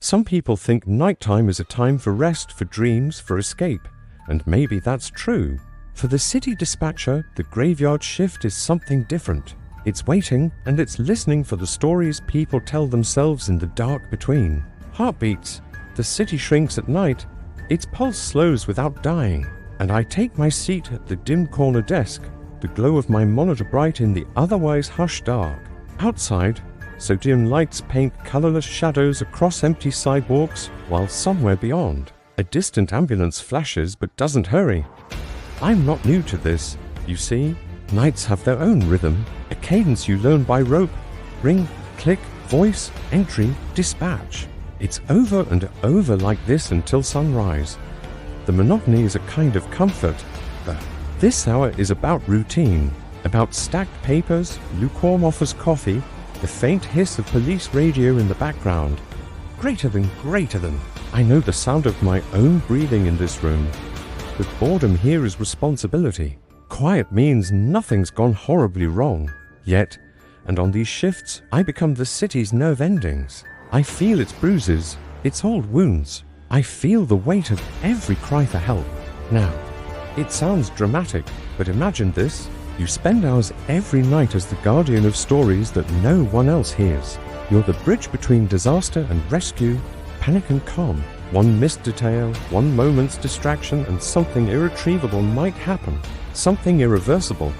Some people think nighttime is a time for rest, for dreams, for escape, and maybe that's true. For the city dispatcher, the graveyard shift is something different. It's waiting, and it's listening for the stories people tell themselves in the dark between. Heartbeats. The city shrinks at night. Its pulse slows without dying, and I take my seat at the dim corner desk, the glow of my monitor bright in the otherwise hushed dark. Outside, sodium lights paint colorless shadows across empty sidewalks, while somewhere beyond, a distant ambulance flashes but doesn't hurry. I'm not new to this, you see. Nights have their own rhythm, a cadence you learn by rote. Ring, click, voice, entry, dispatch. It's over and over like this until sunrise. The monotony is a kind of comfort. This hour is about routine, about stacked papers, lukewarm offers coffee, the faint hiss of police radio in the background. Greater than. I know the sound of my own breathing in this room. But boredom here is responsibility. Quiet means nothing's gone horribly wrong. Yet, and on these shifts, I become the city's nerve endings. I feel its bruises, its old wounds. I feel the weight of every cry for help. Now, it sounds dramatic, but imagine this. You spend hours every night as the guardian of stories that no one else hears. You're the bridge between disaster and rescue, panic and calm. One missed detail, one moment's distraction, and something irretrievable might happen. Something irreversible.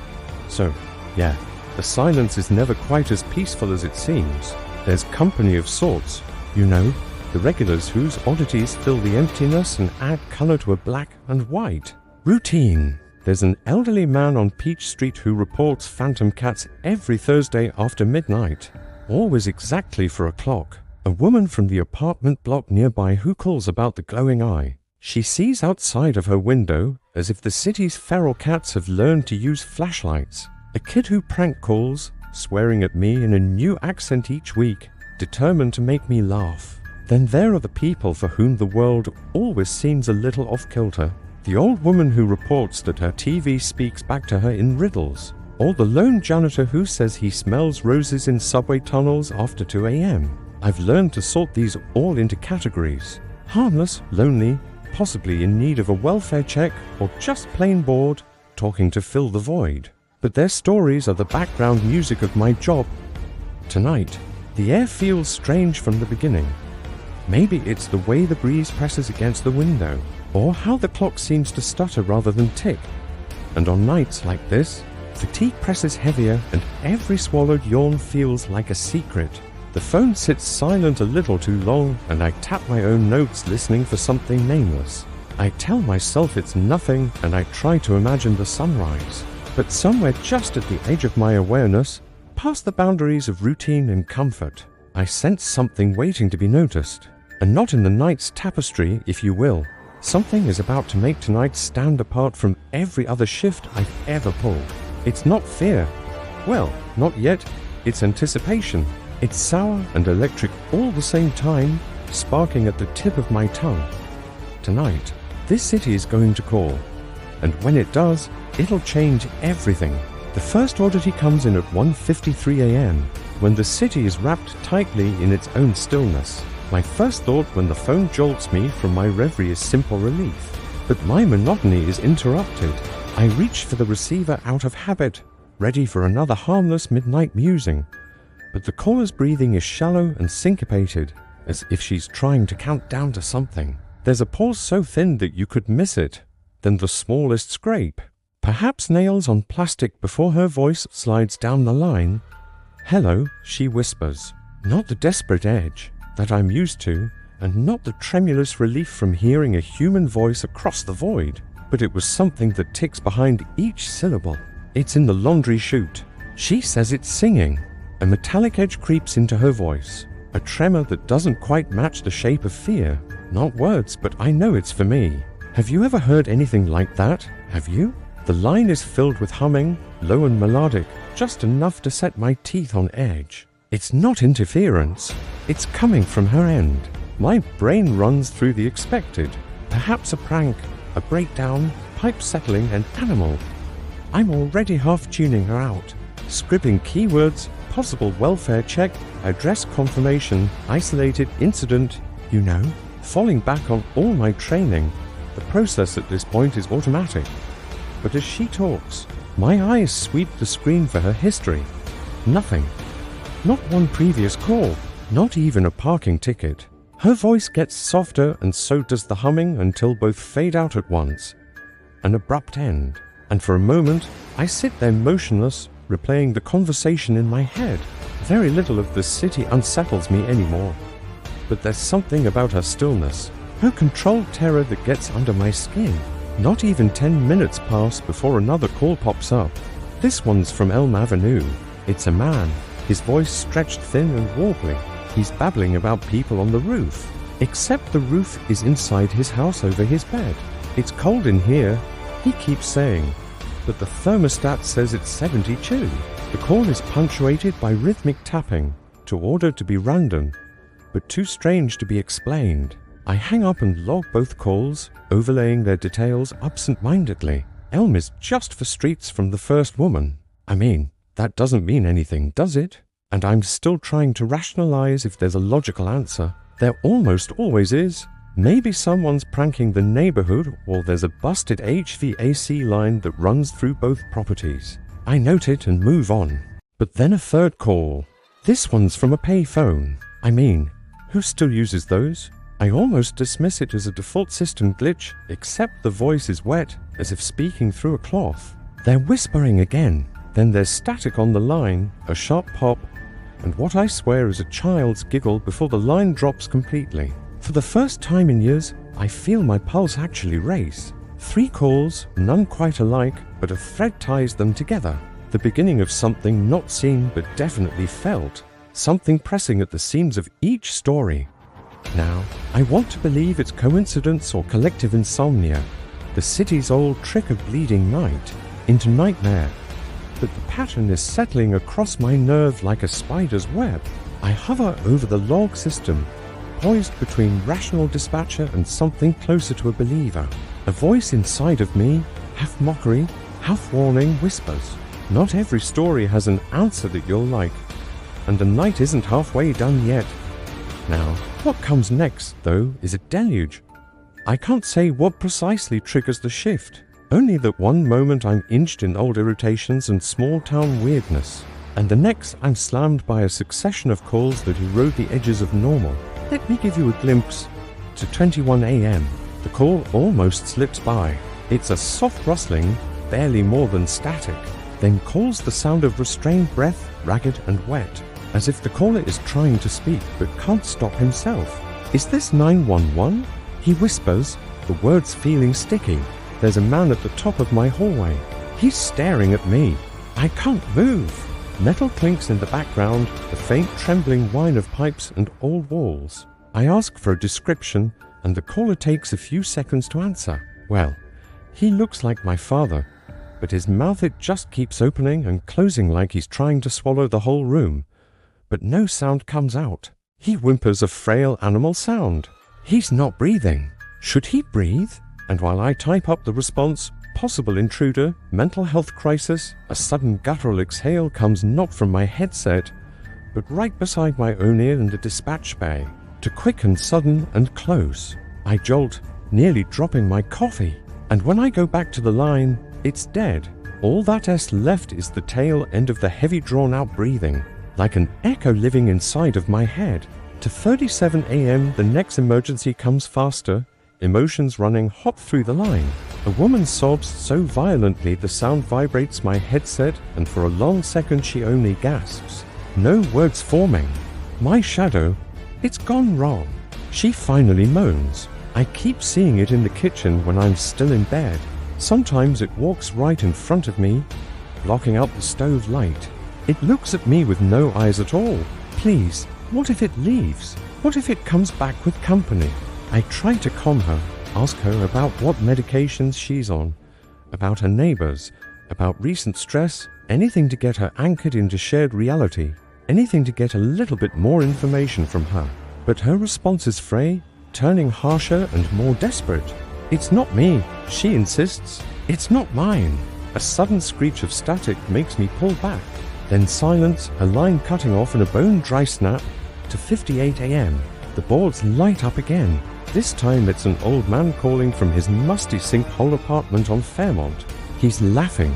So, yeah, the silence is never quite as peaceful as it seems. There's company of sorts. You know, the regulars whose oddities fill the emptiness and add color to a black and white. Routine. There's an elderly man on Peach Street who reports phantom cats every Thursday after midnight, always exactly 4 o'clock. A woman from the apartment block nearby who calls about the glowing eye. She sees outside of her window as if the city's feral cats have learned to use flashlights. A kid who prank calls, swearing at me in a new accent each week, determined to make me laugh. Then there are the people for whom the world always seems a little off-kilter. The old woman who reports that her TV speaks back to her in riddles. Or the lone janitor who says he smells roses in subway tunnels after 2 a.m. I've learned to sort these all into categories. Harmless, lonely, possibly in need of a welfare check, or just plain bored, talking to fill the void. But their stories are the background music of my job. Tonight, the air feels strange from the beginning. Maybe it's the way the breeze presses against the window, or how the clock seems to stutter rather than tick. And on nights like this, fatigue presses heavier and every swallowed yawn feels like a secret. The phone sits silent a little too long, and I tap my own notes listening for something nameless. I tell myself it's nothing, and I try to imagine the sunrise. But somewhere just at the edge of my awareness, past the boundaries of routine and comfort, I sense something waiting to be noticed. A knot in the night's tapestry, if you will. Something is about to make tonight stand apart from every other shift I've ever pulled. It's not fear. Well, not yet. It's anticipation. It's sour and electric all the same time, sparking at the tip of my tongue. Tonight, this city is going to call. And when it does, it'll change everything. The first oddity comes in at 1:53 a.m., when the city is wrapped tightly in its own stillness. My first thought when the phone jolts me from my reverie is simple relief. But my monotony is interrupted. I reach for the receiver out of habit, ready for another harmless midnight musing. But the caller's breathing is shallow and syncopated, as if she's trying to count down to something. There's a pause so thin that you could miss it, then the smallest scrape. Perhaps nails on plastic before her voice slides down the line. Hello, she whispers. Not the desperate edge that I'm used to, and not the tremulous relief from hearing a human voice across the void, but it was something that ticks behind each syllable. It's in the laundry chute. She says it's singing. A metallic edge creeps into her voice, a tremor that doesn't quite match the shape of fear. Not words, but I know it's for me. Have you ever heard anything like that? Have you? The line is filled with humming, low and melodic, just enough to set my teeth on edge. It's not interference. It's coming from her end. My brain runs through the expected. Perhaps a prank, a breakdown, pipe settling, an animal. I'm already half tuning her out, scribbling keywords, possible welfare check, address confirmation, isolated incident, You know, falling back on all my training, the process at this point is automatic. But as she talks, my eyes sweep the screen for her history. Nothing. Not one previous call, not even a parking ticket. Her voice gets softer and so does the humming until both fade out at once. An abrupt end. And for a moment, I sit there motionless, replaying the conversation in my head. Very little of the city unsettles me anymore. But there's something about her stillness, her controlled terror that gets under my skin. Not even 10 minutes pass before another call pops up. This one's from Elm Avenue. It's a man, his voice stretched thin and warbly. He's babbling about people on the roof. Except the roof is inside his house over his bed. It's cold in here, he keeps saying, but the thermostat says it's 72. The call is punctuated by rhythmic tapping, to order to be random, but too strange to be explained. I hang up and log both calls, overlaying their details absent-mindedly. Elm is just for streets from the first woman. I mean, that doesn't mean anything, does it? And I'm still trying to rationalize if there's a logical answer. There almost always is. Maybe someone's pranking the neighborhood, or there's a busted HVAC line that runs through both properties. I note it and move on. But then a third call. This one's from a payphone. I mean, who still uses those? I almost dismiss it as a default system glitch, except the voice is wet, as if speaking through a cloth. They're whispering again. Then there's static on the line, a sharp pop, and what I swear is a child's giggle before the line drops completely. For the first time in years, I feel my pulse actually race. 3 calls, none quite alike, but a thread ties them together. The beginning of something not seen but definitely felt. Something pressing at the seams of each story. Now, I want to believe it's coincidence or collective insomnia, the city's old trick of bleeding night into nightmare. But the pattern is settling across my nerve like a spider's web. I hover over the log system, poised between rational dispatcher and something closer to a believer. A voice inside of me, half mockery, half warning, whispers, "Not every story has an answer that you'll like, and the night isn't halfway done yet." Now, what comes next, though, is a deluge. I can't say what precisely triggers the shift, only that one moment I'm inched in old irritations and small-town weirdness, and the next I'm slammed by a succession of calls that erode the edges of normal. Let me give you a glimpse. To 21 a.m. The call almost slips by. It's a soft rustling, barely more than static, then calls the sound of restrained breath, ragged and wet, as if the caller is trying to speak but can't stop himself. "Is this 911? He whispers, the words feeling sticky. There's a man at the top of my hallway. He's staring at me. I can't move. Metal clinks in the background, the faint trembling whine of pipes and old walls. I ask for a description, and the caller takes a few seconds to answer. Well, he looks like my father, but his mouth it just keeps opening and closing like he's trying to swallow the whole room. But no sound comes out. He whimpers a frail animal sound. He's not breathing. Should he breathe? And while I type up the response, possible intruder, mental health crisis, a sudden guttural exhale comes not from my headset, but right beside my own ear in the dispatch bay, to quick and sudden and close. I jolt, nearly dropping my coffee, and when I go back to the line, it's dead. All that is left is the tail end of the heavy drawn-out breathing, like an echo living inside of my head. To 37 a.m. the next emergency comes faster, emotions running hot through the line. A woman sobs so violently the sound vibrates my headset, and for a long second she only gasps. No words forming. My shadow, it's gone wrong. She finally moans. I keep seeing it in the kitchen when I'm still in bed. Sometimes it walks right in front of me, blocking out the stove light. It looks at me with no eyes at all. Please, what if it leaves? What if it comes back with company? I try to calm her, ask her about what medications she's on, about her neighbors, about recent stress, anything to get her anchored into shared reality, anything to get a little bit more information from her. But her response is fray, turning harsher and more desperate. It's not me, she insists. It's not mine. A sudden screech of static makes me pull back. Then silence, a line cutting off and a bone-dry snap to 58 a.m. The boards light up again. This time it's an old man calling from his musty sinkhole apartment on Fairmont. He's laughing,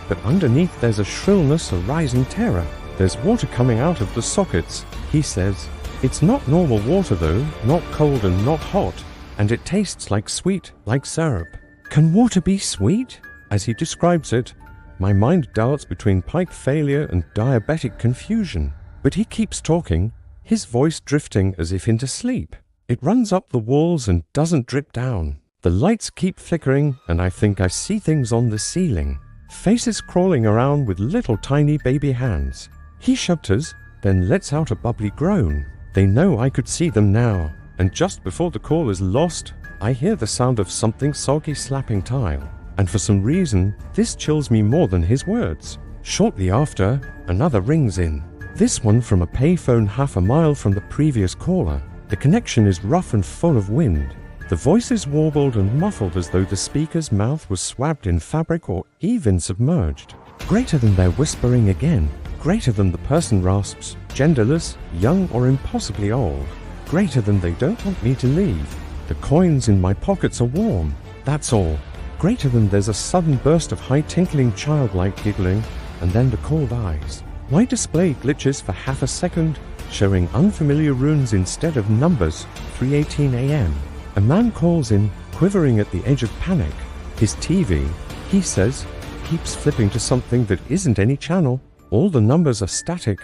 but underneath there's a shrillness, a rising terror. There's water coming out of the sockets, he says. It's not normal water though, not cold and not hot, and it tastes like sweet, like syrup. Can water be sweet? As he describes it, my mind darts between pipe failure and diabetic confusion. But he keeps talking, his voice drifting as if into sleep. It runs up the walls and doesn't drip down. The lights keep flickering, and I think I see things on the ceiling. Faces crawling around with little tiny baby hands. He shudders, then lets out a bubbly groan. They know I could see them now, and just before the call is lost, I hear the sound of something soggy slapping tile. And for some reason, this chills me more than his words. Shortly after, another rings in. This one from a payphone half a mile from the previous caller. The connection is rough and full of wind. The voice is warbled and muffled as though the speaker's mouth was swabbed in fabric or even submerged. Greater than their whispering again. Greater than the person rasps, genderless, young or impossibly old. Greater than they don't want me to leave. The coins in my pockets are warm. That's all. Greater than there's a sudden burst of high tinkling childlike giggling, and then the cold eyes. My display glitches for half a second, showing unfamiliar runes instead of numbers. 3:18 a.m. A man calls in, quivering at the edge of panic. His TV, he says, keeps flipping to something that isn't any channel. All the numbers are static,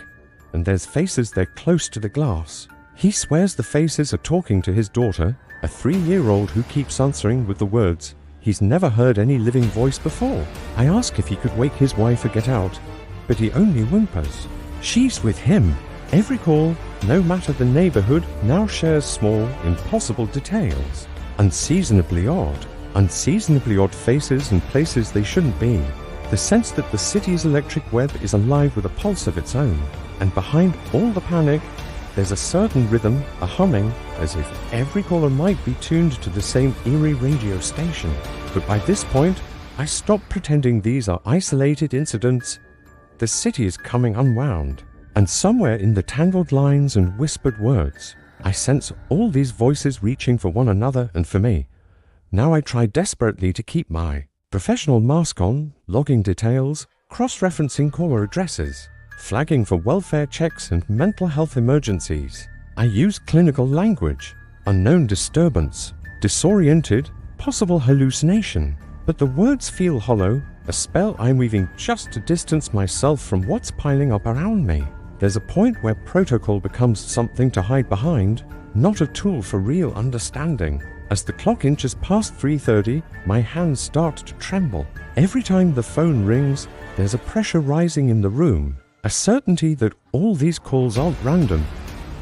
and there's faces there close to the glass. He swears the faces are talking to his daughter, a 3-year-old who keeps answering with the words he's never heard any living voice before. I ask if he could wake his wife or get out, but he only whimpers. She's with him. Every call, no matter the neighborhood, now shares small, impossible details. Unseasonably odd faces and places they shouldn't be. The sense that the city's electric web is alive with a pulse of its own. And behind all the panic, there's a certain rhythm, a humming, as if every caller might be tuned to the same eerie radio station. But by this point, I stop pretending these are isolated incidents. The city is coming unwound. And somewhere in the tangled lines and whispered words, I sense all these voices reaching for one another and for me. Now I try desperately to keep my professional mask on, logging details, cross-referencing caller addresses, flagging for welfare checks and mental health emergencies. I use clinical language, unknown disturbance, disoriented, possible hallucination. But the words feel hollow, a spell I'm weaving just to distance myself from what's piling up around me. There's a point where protocol becomes something to hide behind, not a tool for real understanding. As the clock inches past 3:30, my hands start to tremble. Every time the phone rings, there's a pressure rising in the room, a certainty that all these calls aren't random,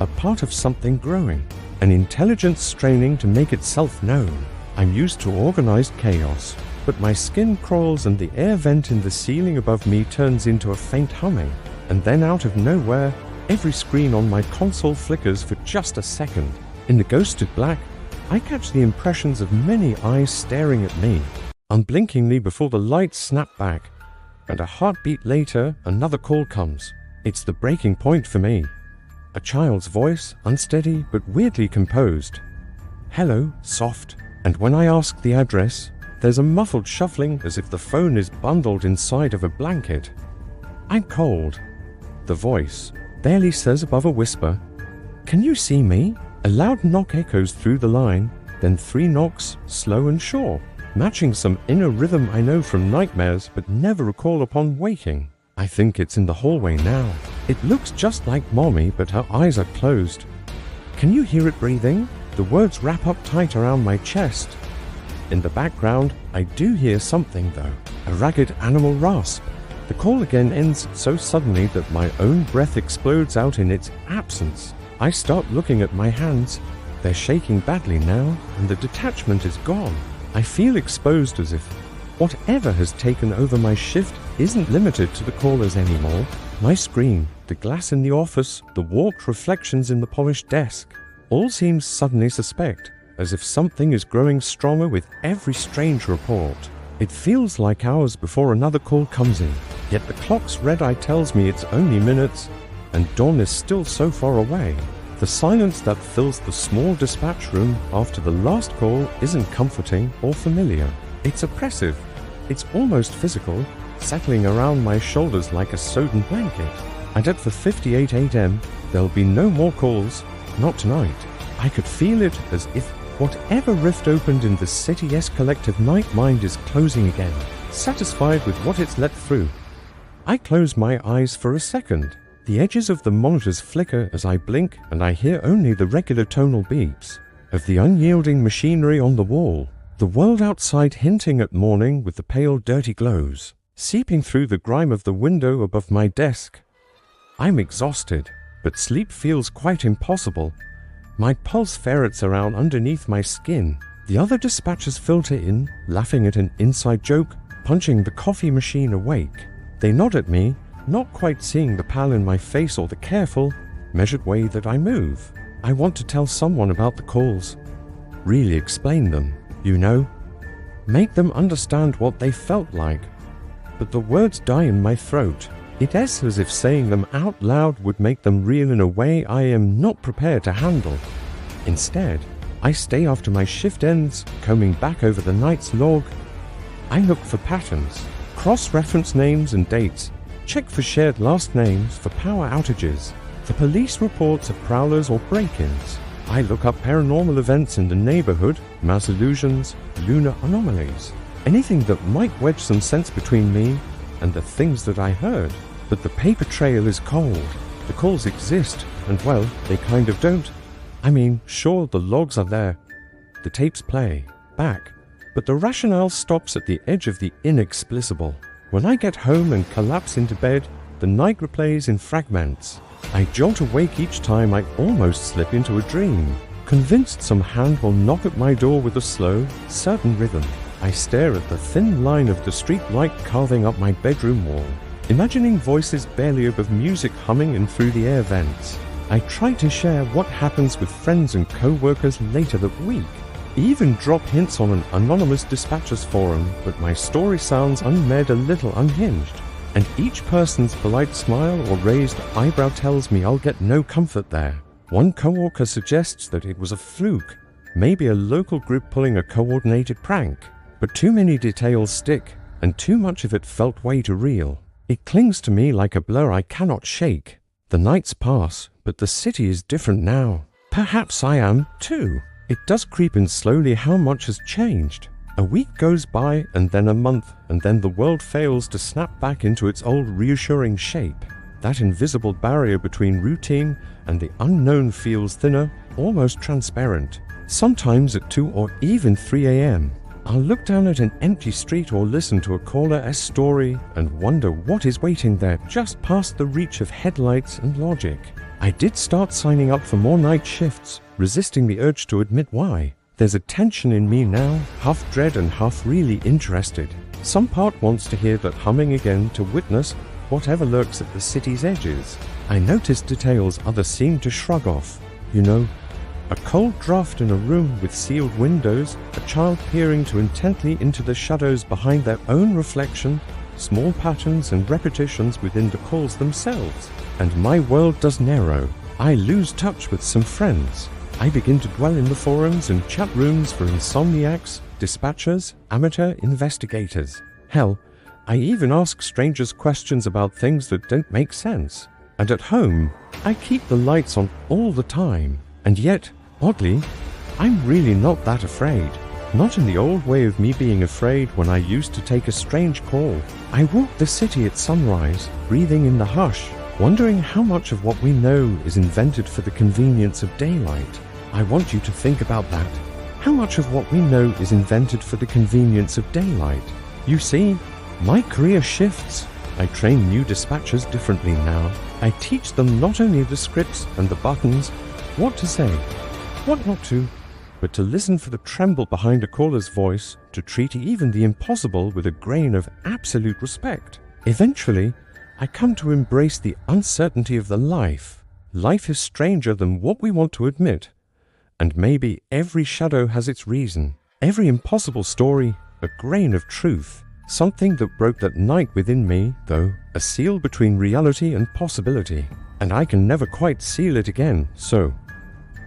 a part of something growing, an intelligence straining to make itself known. I'm used to organized chaos, but my skin crawls and the air vent in the ceiling above me turns into a faint humming. And then out of nowhere, every screen on my console flickers for just a second. In the ghosted black, I catch the impressions of many eyes staring at me, unblinkingly before the lights snap back. And a heartbeat later, another call comes. It's the breaking point for me. A child's voice, unsteady but weirdly composed. Hello, soft. And when I ask the address, there's a muffled shuffling as if the phone is bundled inside of a blanket. I'm cold. The voice barely says above a whisper, "Can you see me?" A loud knock echoes through the line, then 3 knocks, slow and sure, matching some inner rhythm I know from nightmares but never recall upon waking. I think it's in the hallway now. It looks just like Mommy, but her eyes are closed. Can you hear it breathing? The words wrap up tight around my chest. In the background, I do hear something though, a ragged animal rasp. The call again ends so suddenly that my own breath explodes out in its absence. I start looking at my hands. They're shaking badly now, and the detachment is gone. I feel exposed as if whatever has taken over my shift isn't limited to the callers anymore. My screen, the glass in the office, the warped reflections in the polished desk, all seems suddenly suspect, as if something is growing stronger with every strange report. It feels like hours before another call comes in, yet the clock's red eye tells me it's only minutes, and dawn is still so far away. The silence that fills the small dispatch room after the last call isn't comforting or familiar. It's oppressive. It's almost physical, settling around my shoulders like a sodden blanket. And at 4:58 a.m., there'll be no more calls. Not tonight. I could feel it as if whatever rift opened in the city's collective night mind is closing again, satisfied with what it's let through. I close my eyes for a second. The edges of the monitors flicker as I blink, and I hear only the regular tonal beeps of the unyielding machinery on the wall. The world outside hinting at morning with the pale, dirty glows, seeping through the grime of the window above my desk. I'm exhausted, but sleep feels quite impossible. My pulse ferrets around underneath my skin. The other dispatchers filter in, laughing at an inside joke, punching the coffee machine awake. They nod at me, not quite seeing the pal in my face or the careful, measured way that I move. I want to tell someone about the calls. Really explain them, you know. Make them understand what they felt like. But the words die in my throat. It is as if saying them out loud would make them real in a way I am not prepared to handle. Instead, I stay after my shift ends, combing back over the night's log. I look for patterns, cross-reference names and dates, check for shared last names, for power outages, for police reports of prowlers or break-ins. I look up paranormal events in the neighborhood, mass illusions, lunar anomalies, anything that might wedge some sense between me and the things that I heard. But the paper trail is cold. The calls exist, and well, they kind of don't. I mean, sure, the logs are there. The tapes play, back, but the rationale stops at the edge of the inexplicable. When I get home and collapse into bed, the night replays in fragments. I jolt awake each time I almost slip into a dream, convinced some hand will knock at my door with a slow, certain rhythm. I stare at the thin line of the street light carving up my bedroom wall, imagining voices barely above music humming in through the air vents. I try to share what happens with friends and co-workers later that week, even drop hints on an anonymous dispatchers forum, but my story sounds unmade, a little unhinged, and each person's polite smile or raised eyebrow tells me I'll get no comfort there. One co-worker suggests that it was a fluke, maybe a local group pulling a coordinated prank, but too many details stick, and too much of it felt way too real. It clings to me like a blur I cannot shake. The nights pass, but the city is different now. Perhaps I am, too. It does creep in slowly how much has changed. A week goes by, and then a month, and then the world fails to snap back into its old reassuring shape. That invisible barrier between routine and the unknown feels thinner, almost transparent. Sometimes at 2 or even 3 a.m., I'll look down at an empty street or listen to a caller's story and wonder what is waiting there just past the reach of headlights and logic. I did start signing up for more night shifts, resisting the urge to admit why. There's a tension in me now, half dread and half really interested. Some part wants to hear that humming again, to witness whatever lurks at the city's edges. I notice details others seem to shrug off. You know, a cold draft in a room with sealed windows, a child peering too intently into the shadows behind their own reflection, small patterns and repetitions within the calls themselves. And my world does narrow. I lose touch with some friends. I begin to dwell in the forums and chat rooms for insomniacs, dispatchers, amateur investigators. Hell, I even ask strangers questions about things that don't make sense. And at home, I keep the lights on all the time. And yet, oddly, I'm really not that afraid. Not in the old way of me being afraid when I used to take a strange call. I walk the city at sunrise, breathing in the hush, wondering how much of what we know is invented for the convenience of daylight. I want you to think about that. How much of what we know is invented for the convenience of daylight? You see, my career shifts. I train new dispatchers differently now. I teach them not only the scripts and the buttons, what to say, what not to, but to listen for the tremble behind a caller's voice, to treat even the impossible with a grain of absolute respect. Eventually, I come to embrace the uncertainty of the life. Life is stranger than what we want to admit. And maybe every shadow has its reason. Every impossible story, a grain of truth. Something that broke that night within me, though, a seal between reality and possibility. And I can never quite seal it again, so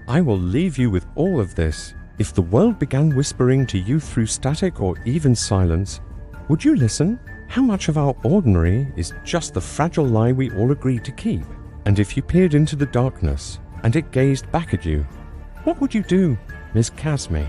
I will leave you with all of this. If the world began whispering to you through static or even silence, would you listen? How much of our ordinary is just the fragile lie we all agreed to keep? And if you peered into the darkness and it gazed back at you, what would you do, Miss Casme?